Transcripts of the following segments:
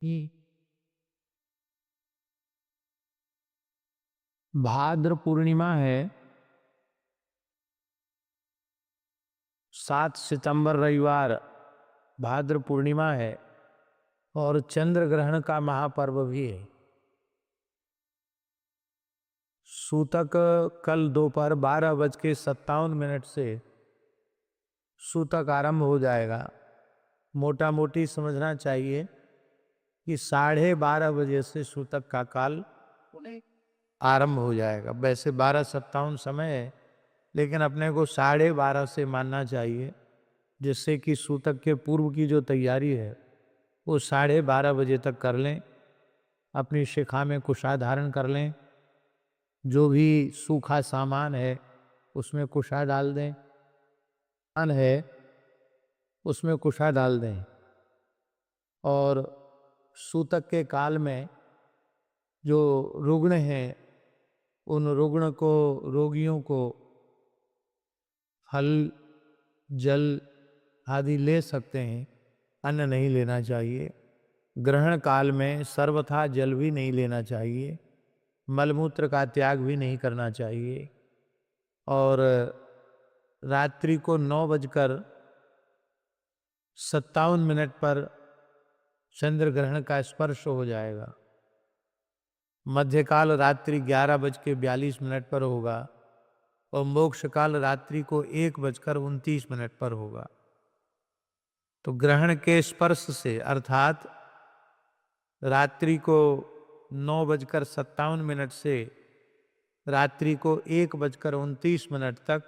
कि भाद्र पूर्णिमा है। 7 सितंबर रविवार भाद्र पूर्णिमा है और चंद्र ग्रहण का महापर्व भी है। सूतक कल दोपहर 12:57 से सूतक आरंभ हो जाएगा। मोटा मोटी समझना चाहिए कि 12:30 से सूतक का काल आरंभ हो जाएगा। वैसे 12:57 समय है, लेकिन अपने को 12:30 से मानना चाहिए, जिससे कि सूतक के पूर्व की जो तैयारी है वो 12:30 तक कर लें। अपनी शिखा में कुशा धारण कर लें, जो भी सूखा सामान है उसमें कुशा डाल दें, अन्न है उसमें कुशा डाल दें। और सूतक के काल में जो रुग्ण हैं उन रुग्ण को, रोगियों को फल जल आदि ले सकते हैं, अन्न नहीं लेना चाहिए। ग्रहण काल में सर्वथा जल भी नहीं लेना चाहिए, मलमूत्र का त्याग भी नहीं करना चाहिए। और रात्रि को 9:57 पर चंद्र ग्रहण का स्पर्श हो जाएगा। मध्यकाल रात्रि 11:42 पर होगा और मोक्ष काल रात्रि को 1:29 पर होगा। तो ग्रहण के स्पर्श से अर्थात रात्रि को 9:57 से रात्रि को 1:29 तक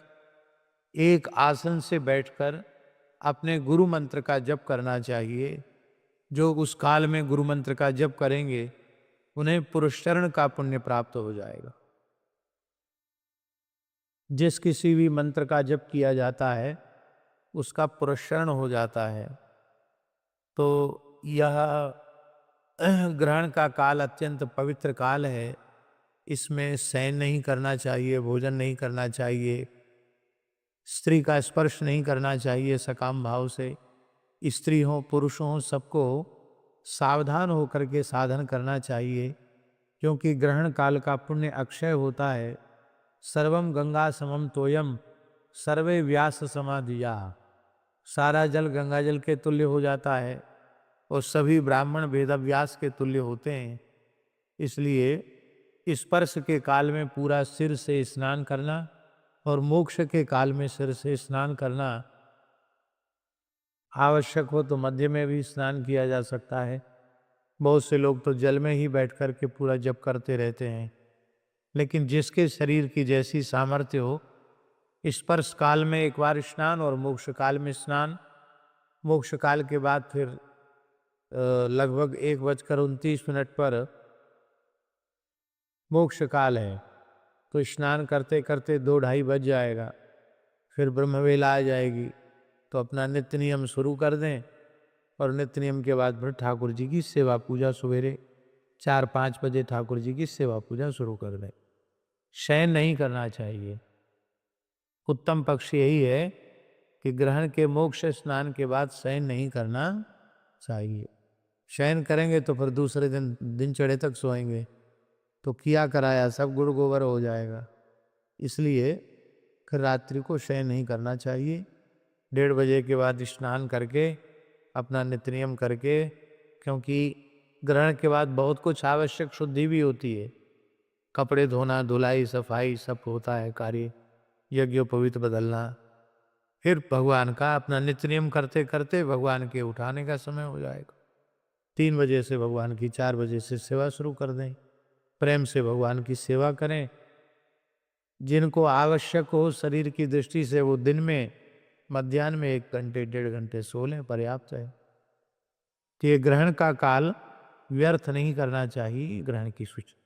एक आसन से बैठकर अपने गुरु मंत्र का जप करना चाहिए। जो उस काल में गुरु मंत्र का जप करेंगे उन्हें पुरुषचरण का पुण्य प्राप्त हो जाएगा। जिस किसी भी मंत्र का जप किया जाता है उसका पुरस्करण हो जाता है। तो यह ग्रहण का काल अत्यंत पवित्र काल है। इसमें शयन नहीं करना चाहिए, भोजन नहीं करना चाहिए, स्त्री का स्पर्श नहीं करना चाहिए सकाम भाव से। स्त्री हो पुरुष हो सबको सावधान होकर के साधन करना चाहिए, क्योंकि ग्रहण काल का पुण्य अक्षय होता है। सर्वम गंगा समम तोयम सर्वे व्यास समाधिया। सारा जल गंगा जल के तुल्य हो जाता है और सभी ब्राह्मण वेदव्यास के तुल्य होते हैं। इसलिए स्पर्श के काल में पूरा सिर से स्नान करना और मोक्ष के काल में सिर से स्नान करना आवश्यक हो तो मध्य में भी स्नान किया जा सकता है। बहुत से लोग तो जल में ही बैठ कर के पूरा जप करते रहते हैं, लेकिन जिसके शरीर की जैसी सामर्थ्य हो, स्पर्श काल में एक बार स्नान और मोक्ष काल में स्नान। मोक्ष काल के बाद फिर लगभग 1:29 पर मोक्ष काल है, तो स्नान करते करते 2-2:30 बज जाएगा। फिर ब्रह्मवेला आ जाएगी, तो अपना नित्य नियम शुरू कर दें और नित्य नियम के बाद फिर ठाकुर जी की सेवा पूजा सवेरे 4-5 बजे ठाकुर जी की सेवा पूजा शुरू कर दें। शयन नहीं करना चाहिए। उत्तम पक्ष यही है कि ग्रहण के मोक्ष स्नान के बाद शयन नहीं करना चाहिए। शयन करेंगे तो फिर दूसरे दिन चढ़े तक सोएंगे, तो किया कराया सब गुड़ गोबर हो जाएगा। इसलिए फिर रात्रि को शयन नहीं करना चाहिए। 1:30 बजे के बाद स्नान करके अपना नित्य नियम करके, क्योंकि ग्रहण के बाद बहुत कुछ आवश्यक शुद्धि भी होती है। कपड़े धोना, धुलाई, सफाई सब होता है कार्य, यज्ञोपवीत बदलना। फिर भगवान का अपना नित्य नियम करते करते भगवान के उठाने का समय हो जाएगा। 3 बजे से भगवान की 4 बजे से सेवा शुरू कर दें। प्रेम से भगवान की सेवा करें। जिनको आवश्यक हो शरीर की दृष्टि से वो दिन में मध्याह्न में 1 घंटे 1.5 घंटे सो लें, पर्याप्त है। तो ये ग्रहण का काल व्यर्थ नहीं करना चाहिए, ग्रहण की सूचना।